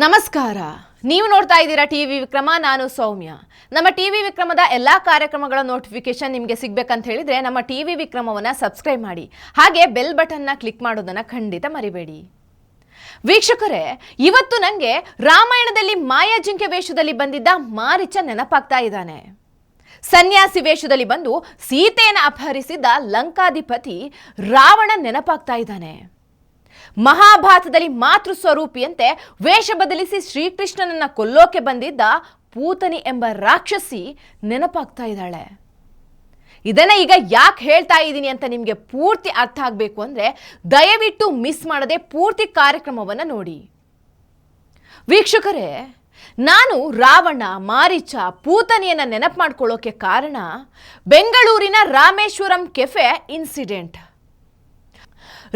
ನಮಸ್ಕಾರ. ನೀವು ನೋಡ್ತಾ ಇದ್ದೀರಾ ಟಿವಿ ವಿಕ್ರಮ. ನಾನು ಸೌಮ್ಯ. ನಮ್ಮ ಟಿವಿ ವಿಕ್ರಮದ ಎಲ್ಲಾ ಕಾರ್ಯಕ್ರಮಗಳ ನೋಟಿಫಿಕೇಶನ್ ನಿಮಗೆ ಸಿಗಬೇಕಂತ ಹೇಳಿದ್ರೆ ನಮ್ಮ ಟಿವಿ ವಿಕ್ರಮವನ್ನ ಸಬ್ಸ್ಕ್ರೈಬ್ ಮಾಡಿ. ಹಾಗೆ ಬೆಲ್ ಬಟನ್ನ ಕ್ಲಿಕ್ ಮಾಡೋದನ್ನ ಖಂಡಿತ ಮರಿಬೇಡಿ. ವೀಕ್ಷಕರೇ, ಇವತ್ತು ನನಗೆ ರಾಮಾಯಣದಲ್ಲಿ ಮಾಯಾಜಿಂಕೆ ವೇಷದಲ್ಲಿ ಬಂದಿದ್ದ ಮಾರೀಚ ನೆನಪಾಗ್ತಾ ಇದ್ದಾನೆ. ಸನ್ಯಾಸಿ ವೇಷದಲ್ಲಿ ಬಂದು ಸೀತೆಯನ್ನು ಅಪಹರಿಸಿದ್ದ ಲಂಕಾಧಿಪತಿ ರಾವಣ ನೆನಪಾಗ್ತಾ ಇದ್ದಾನೆ. ಮಹಾಭಾರತದಲ್ಲಿ ಮಾತೃ ಸ್ವರೂಪಿಯಂತೆ ವೇಷ ಬದಲಿಸಿ ಶ್ರೀಕೃಷ್ಣನನ್ನ ಕೊಲ್ಲೋಕೆ ಬಂದಿದ್ದ ಪೂತನಿ ಎಂಬ ರಾಕ್ಷಸಿ ನೆನಪಾಗ್ತಾ ಇದ್ದಾಳೆ. ಇದನ್ನ ಈಗ ಯಾಕೆ ಹೇಳ್ತಾ ಇದ್ದೀನಿ ಅಂತ ನಿಮಗೆ ಪೂರ್ತಿ ಅರ್ಥ ಆಗಬೇಕು ಅಂದ್ರೆ ದಯವಿಟ್ಟು ಮಿಸ್ ಮಾಡದೆ ಪೂರ್ತಿ ಕಾರ್ಯಕ್ರಮವನ್ನ ನೋಡಿ. ವೀಕ್ಷಕರೇ, ನಾನು ರಾವಣ, ಮಾರೀಚ, ಪೂತನಿಯನ್ನ ನೆನಪು ಮಾಡ್ಕೊಳ್ಳೋಕೆ ಕಾರಣ ಬೆಂಗಳೂರಿನ Rameshwaram cafe incident.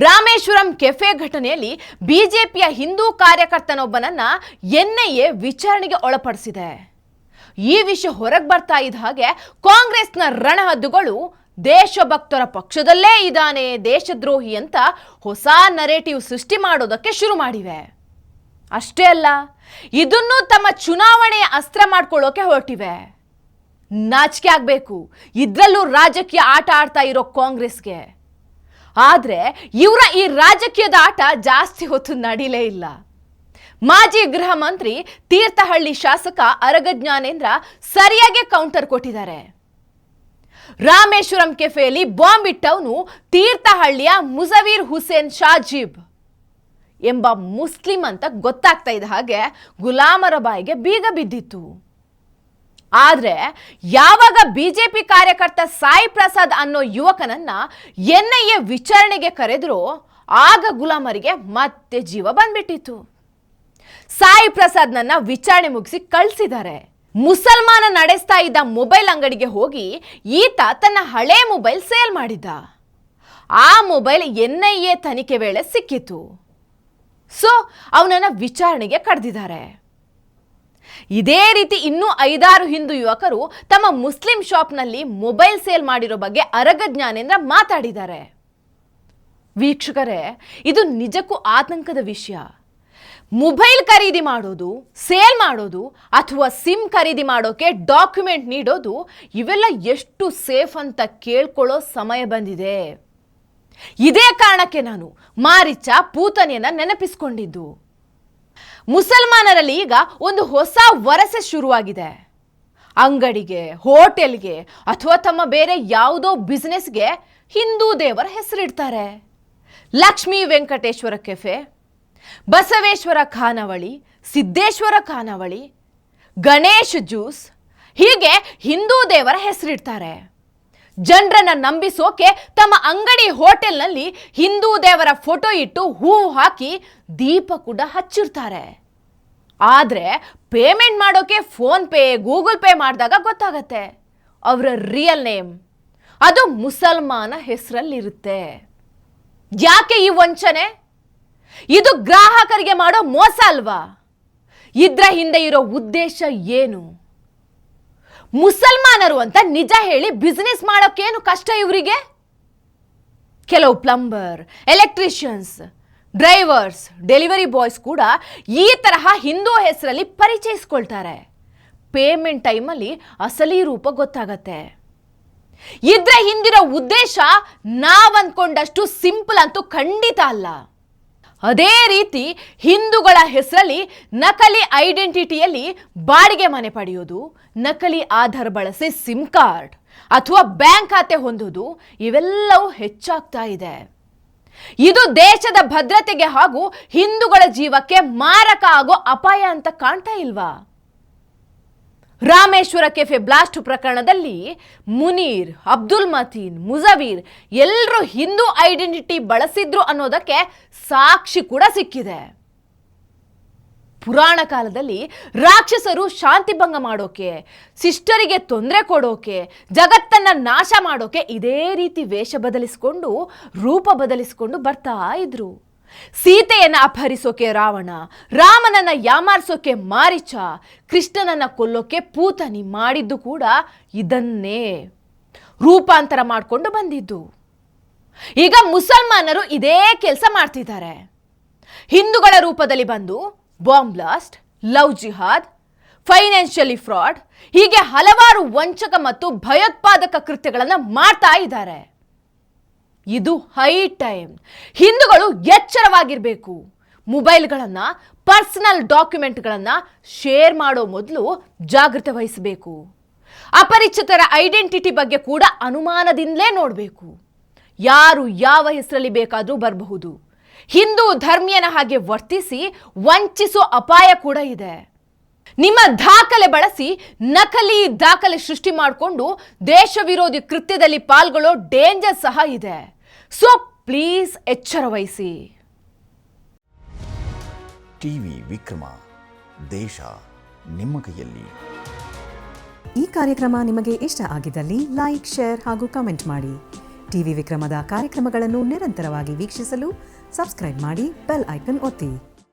Rameshwaram cafe ಘಟನೆಯಲ್ಲಿ ಬಿಜೆಪಿಯ ಹಿಂದೂ ಕಾರ್ಯಕರ್ತನೊಬ್ಬನನ್ನ ಎನ್ಐಎ ವಿಚಾರಣೆಗೆ ಒಳಪಡಿಸಿದೆ. ಈ ವಿಷಯ ಹೊರಗೆ ಬರ್ತಾ ಇದ್ದ ಹಾಗೆ ಕಾಂಗ್ರೆಸ್ನ ರಣಹದ್ದುಗಳು ದೇಶಭಕ್ತರ ಪಕ್ಷದಲ್ಲೇ ಇದ್ದಾನೆ, ದೇಶದ್ರೋಹಿ ಅಂತ ಹೊಸ ನರೇಟಿವ್ ಸೃಷ್ಟಿ ಮಾಡೋದಕ್ಕೆ ಶುರು ಮಾಡಿವೆ. ಅಷ್ಟೇ ಅಲ್ಲ, ಇದನ್ನು ತಮ್ಮ ಚುನಾವಣೆಯ ಅಸ್ತ್ರ ಮಾಡ್ಕೊಳ್ಳೋಕೆ ಹೊರಟಿವೆ. ನಾಚಿಕೆ ಆಗ್ಬೇಕು ಇದ್ರಲ್ಲೂ ರಾಜಕೀಯ ಆಟ ಆಡ್ತಾ ಇರೋ ಕಾಂಗ್ರೆಸ್ಗೆ. ಆದ್ರೆ ಇವರ ಈ ರಾಜಕೀಯದ ಆಟ ಜಾಸ್ತಿ ಹೊತ್ತು ನಡೀಲೇ ಇಲ್ಲ. ಮಾಜಿ ಗೃಹ ಮಂತ್ರಿ ತೀರ್ಥಹಳ್ಳಿ ಶಾಸಕ ಅರಗ ಜ್ಞಾನೇಂದ್ರ ಸರಿಯಾಗಿ ಕೌಂಟರ್ ಕೊಟ್ಟಿದ್ದಾರೆ. ರಾಮೇಶ್ವರಂ ಕೆಫೆಯಲ್ಲಿ ಬಾಂಬ್ ಇಟ್ಟವನು ತೀರ್ಥಹಳ್ಳಿಯ ಮುಜವೀರ್ ಹುಸೇನ್ ಶಾಜೀಬ್ ಎಂಬ ಮುಸ್ಲಿಂ ಅಂತ ಗೊತ್ತಾಗ್ತಾ ಇದ್ದ ಹಾಗೆ ಗುಲಾಮರ ಬಾಯಿಗೆ ಬೀಗ ಬಿದ್ದಿತ್ತು. ಆದ್ರೆ ಯಾವಾಗ ಬಿಜೆಪಿ ಕಾರ್ಯಕರ್ತ ಸಾಯಿ ಪ್ರಸಾದ್ ಅನ್ನೋ ಯುವಕನನ್ನ ಎನ್ಐಎ ವಿಚಾರಣೆಗೆ ಕರೆದ್ರು, ಆಗ ಗುಲಾಮರಿಗೆ ಮತ್ತೆ ಜೀವ ಬಂದ್ಬಿಟ್ಟಿತ್ತು. ಸಾಯಿ ಪ್ರಸಾದ್ನನ್ನ ವಿಚಾರಣೆ ಮುಗಿಸಿ ಕಳಿಸಿದ್ದಾರೆ. ಮುಸಲ್ಮಾನ ನಡೆಸ್ತಾ ಇದ್ದ ಮೊಬೈಲ್ ಅಂಗಡಿಗೆ ಹೋಗಿ ಈತ ತನ್ನ ಹಳೆ ಮೊಬೈಲ್ ಸೇಲ್ ಮಾಡಿದ್ದ. ಆ ಮೊಬೈಲ್ ಎನ್ಐಎ ತನಿಖೆ ವೇಳೆ ಸಿಕ್ಕಿತ್ತು. ಸೊ ಅವನನ್ನ ವಿಚಾರಣೆಗೆ ಕರೆದಿದ್ದಾರೆ. ಇದೇ ರೀತಿ ಇನ್ನೂ 5-6 ಹಿಂದೂ ಯುವಕರು ತಮ್ಮ ಮುಸ್ಲಿಂ ಶಾಪ್ನಲ್ಲಿ ಮೊಬೈಲ್ ಸೇಲ್ ಮಾಡಿರೋ ಬಗ್ಗೆ ಅರಗ ಜ್ಞಾನೇಂದ್ರ ಮಾತಾಡಿದ್ದಾರೆ. ವೀಕ್ಷಕರೇ, ಇದು ನಿಜಕ್ಕೂ ಆತಂಕದ ವಿಷಯ. ಮೊಬೈಲ್ ಖರೀದಿ ಮಾಡೋದು, ಸೇಲ್ ಮಾಡೋದು ಅಥವಾ ಸಿಮ್ ಖರೀದಿ ಮಾಡೋಕೆ ಡಾಕ್ಯುಮೆಂಟ್ ನೀಡೋದು, ಇವೆಲ್ಲ ಎಷ್ಟು ಸೇಫ್ ಅಂತ ಕೇಳ್ಕೊಳ್ಳೋ ಸಮಯ ಬಂದಿದೆ. ಇದೇ ಕಾರಣಕ್ಕೆ ನಾನು ಮಾರೀಚ, ಪೂತನಿಯನ್ನ ನೆನಪಿಸಿಕೊಂಡಿದ್ದು. ಮುಸಲ್ಮಾನರಲ್ಲಿ ಈಗ ಒಂದು ಹೊಸ ವರಸೆ ಶುರುವಾಗಿದೆ. ಅಂಗಡಿಗೆ, ಹೋಟೆಲ್ಗೆ ಅಥವಾ ತಮ್ಮ ಬೇರೆ ಯಾವುದೋ ಬಿಸ್ನೆಸ್ಗೆ ಹಿಂದೂ ದೇವರ ಹೆಸರಿಡ್ತಾರೆ. ಲಕ್ಷ್ಮೀ ವೆಂಕಟೇಶ್ವರ ಕೆಫೆ, ಬಸವೇಶ್ವರ ಖಾನಾವಳಿ, ಸಿದ್ದೇಶ್ವರ ಖಾನಾವಳಿ, ಗಣೇಶ್ ಜ್ಯೂಸ್, ಹೀಗೆ ಹಿಂದೂ ದೇವರ ಹೆಸರಿಡ್ತಾರೆ. ಜನರನ್ನ ನಂಬಿಸೋಕೆ ತಮ್ಮ ಅಂಗಡಿ ಹೋಟೆಲ್ನಲ್ಲಿ ಹಿಂದೂ ದೇವರ ಫೋಟೋ ಇಟ್ಟು ಹೂವು ಹಾಕಿ ದೀಪ ಕೂಡ ಹಚ್ಚಿರ್ತಾರೆ. ಆದ್ರೆ ಪೇಮೆಂಟ್ ಮಾಡೋಕೆ ಫೋನ್ ಪೇ, ಗೂಗಲ್ ಪೇ ಮಾಡಿದಾಗ ಗೊತ್ತಾಗತ್ತೆ ಅವರ ರಿಯಲ್ ನೇಮ್ ಅದು ಮುಸಲ್ಮಾನ ಹೆಸರಲ್ಲಿರುತ್ತೆ. ಯಾಕೆ ಈ ವಂಚನೆ? ಇದು ಗ್ರಾಹಕರಿಗೆ ಮಾಡೋ ಮೋಸ ಅಲ್ವಾ? ಇದ್ರ ಹಿಂದೆ ಇರೋ ಉದ್ದೇಶ ಏನು? ಮುಸಲ್ಮಾನರು ಅಂತ ನಿಜ ಹೇಳಿ ಬಿಸ್ನೆಸ್ ಮಾಡೋಕೇನು ಕಷ್ಟ ಇವರಿಗೆ? ಕೆಲವು plumber, electricians, drivers, delivery boys ಕೂಡ ಈ ತರಹ ಹಿಂದೂ ಹೆಸರಲ್ಲಿ ಪರಿಚಯಿಸ್ಕೊಳ್ತಾರೆ. ಪೇಮೆಂಟ್ ಟೈಮಲ್ಲಿ ಅಸಲಿ ರೂಪ ಗೊತ್ತಾಗತ್ತೆ. ಇದ್ರ ಹಿಂದಿರೋ ಉದ್ದೇಶ ನಾವಂದ್ಕೊಂಡಷ್ಟು ಸಿಂಪಲ್ ಅಂತೂ ಖಂಡಿತ ಅಲ್ಲ. ಅದೇ ರೀತಿ ಹಿಂದೂಗಳ ಹೆಸರಲ್ಲಿ ನಕಲಿ ಐಡೆಂಟಿಟಿಯಲ್ಲಿ ಬಾಡಿಗೆ ಮನೆ ಪಡೆಯೋದು, ನಕಲಿ ಆಧಾರ್ ಬಳಸಿ ಸಿಮ್ ಕಾರ್ಡ್ ಅಥವಾ ಬ್ಯಾಂಕ್ ಖಾತೆ ಹೊಂದೋದು, ಇವೆಲ್ಲವೂ ಹೆಚ್ಚಾಗ್ತಾ ಇದೆ. ಇದು ದೇಶದ ಭದ್ರತೆಗೆ ಹಾಗೂ ಹಿಂದೂಗಳ ಜೀವಕ್ಕೆ ಮಾರಕ ಆಗೋ ಅಪಾಯ ಅಂತ ಕಾಣ್ತಾ ಇಲ್ವಾ? ರಾಮೇಶ್ವರ ಕೆಫೆ ಬ್ಲಾಸ್ಟ್ ಪ್ರಕರಣದಲ್ಲಿ ಮುನೀರ್, ಅಬ್ದುಲ್ ಮತೀನ್, ಮುಜವೀರ್ ಎಲ್ಲರೂ ಹಿಂದೂ ಐಡೆಂಟಿಟಿ ಬಳಸಿದ್ರು ಅನ್ನೋದಕ್ಕೆ ಸಾಕ್ಷಿ ಕೂಡ ಸಿಕ್ಕಿದೆ. ಪುರಾಣ ಕಾಲದಲ್ಲಿ ರಾಕ್ಷಸರು ಶಾಂತಿ ಭಂಗ ಮಾಡೋಕೆ, ಸಿಸ್ಟರಿಗೆ ತೊಂದರೆ ಕೊಡೋಕೆ, ಜಗತ್ತನ್ನ ನಾಶ ಮಾಡೋಕೆ ಇದೇ ರೀತಿ ವೇಷ ಬದಲಿಸಿಕೊಂಡು, ರೂಪ ಬದಲಿಸಿಕೊಂಡು ಬರ್ತಾ ಇದ್ರು. ಸೀತೆಯನ್ನ ಅಪಹರಿಸೋಕೆ ರಾವಣ, ರಾಮನನ್ನ ಯಾಮಾರಿಸೋಕೆ ಮಾರೀಚ, ಕೃಷ್ಣನನ್ನ ಕೊಲ್ಲೋಕೆ ಪೂತನಿ ಮಾಡಿದ್ದು ಕೂಡ ಇದನ್ನೇ ರೂಪಾಂತರ ಮಾಡಿಕೊಂಡು ಬಂದಿದ್ದು. ಈಗ ಮುಸಲ್ಮಾನರು ಇದೇ ಕೆಲಸ ಮಾಡ್ತಿದ್ದಾರೆ. ಹಿಂದೂಗಳ ರೂಪದಲ್ಲಿ ಬಂದು ಬಾಂಬ್ ಬ್ಲಾಸ್ಟ್, ಲವ್ ಜಿಹಾದ್, ಫೈನಾನ್ಷಿಯಲಿ ಫ್ರಾಡ್, ಹೀಗೆ ಹಲವಾರು ವಂಚಕ ಮತ್ತು ಭಯೋತ್ಪಾದಕ ಕೃತ್ಯಗಳನ್ನು ಮಾಡ್ತಾ ಇದ್ದಾರೆ. ಇದು ಹೈ ಟೈಮ್. ಹಿಂದೂಗಳು ಎಚ್ಚರವಾಗಿರಬೇಕು. ಮೊಬೈಲ್ಗಳನ್ನು, ಪರ್ಸನಲ್ ಡಾಕ್ಯುಮೆಂಟ್ಗಳನ್ನು ಶೇರ್ ಮಾಡೋ ಮೊದಲು ಜಾಗೃತೆ ವಹಿಸಬೇಕು. ಅಪರಿಚಿತರ ಐಡೆಂಟಿಟಿ ಬಗ್ಗೆ ಕೂಡ ಅನುಮಾನದಿಂದಲೇ ನೋಡಬೇಕು. ಯಾರು ಯಾವ ಹೆಸರಲ್ಲಿ ಬೇಕಾದರೂ ಬರಬಹುದು. ಹಿಂದೂ ಧರ್ಮೀಯನ ಹಾಗೆ ವರ್ತಿಸಿ ವಂಚಿಸೋ ಅಪಾಯ ಕೂಡ ಇದೆ. ನಿಮ್ಮ ದಾಖಲೆ ಬಳಸಿ ನಕಲಿ ದಾಖಲೆ ಸೃಷ್ಟಿ ಮಾಡಿಕೊಂಡು ದೇಶ ವಿರೋಧಿ ಕೃತ್ಯದಲ್ಲಿ ಪಾಲ್ಗೊಳ್ಳೋ ಡೇಂಜರ್ ಸಹ ಇದೆ. ಸೊ ಪ್ಲೀಸ್ ಎಚ್ಚರ ವಹಿಸಿ. ಟಿವಿ ವಿಕ್ರಮ, ದೇಶ ನಿಮ್ಮ ಕೈಯಲ್ಲಿ. ಈ ಕಾರ್ಯಕ್ರಮ ನಿಮಗೆ ಇಷ್ಟ ಆಗಿದ್ದಲ್ಲಿ ಲೈಕ್, ಶೇರ್ ಹಾಗೂ ಕಮೆಂಟ್ ಮಾಡಿ. ಟಿವಿ ವಿಕ್ರಮದ ಕಾರ್ಯಕ್ರಮಗಳನ್ನು ನಿರಂತರವಾಗಿ ವೀಕ್ಷಿಸಲು ಸಬ್ಸ್ಕ್ರೈಬ್ ಮಾಡಿ, ಬೆಲ್ ಐಕನ್ ಒತ್ತಿ.